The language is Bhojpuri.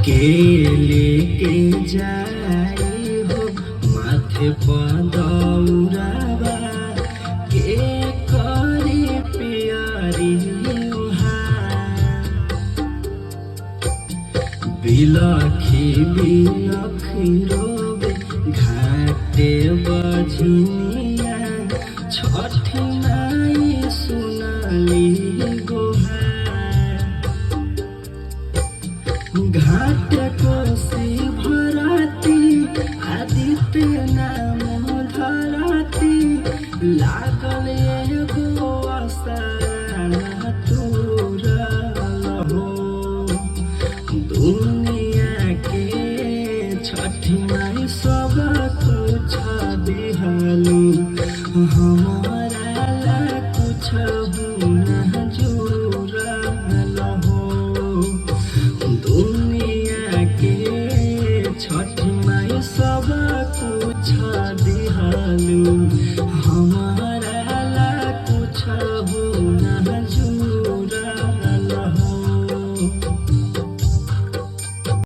के लेके जाई हो माथे पदौरावा के करी प्यारी बिलखी बिलखी रोबे घाटे बझनिया छठी माई सुनली गोहार घाट कोसी भराती आदित्य नाम धराती लागल एगो आसन तुरल हो दुनिया के छठी माई सब कुछ दिहलू हमारा ला कुछ न जुड़ल हो दुनिया के छठी माई सब कुछ दिहलू हमारा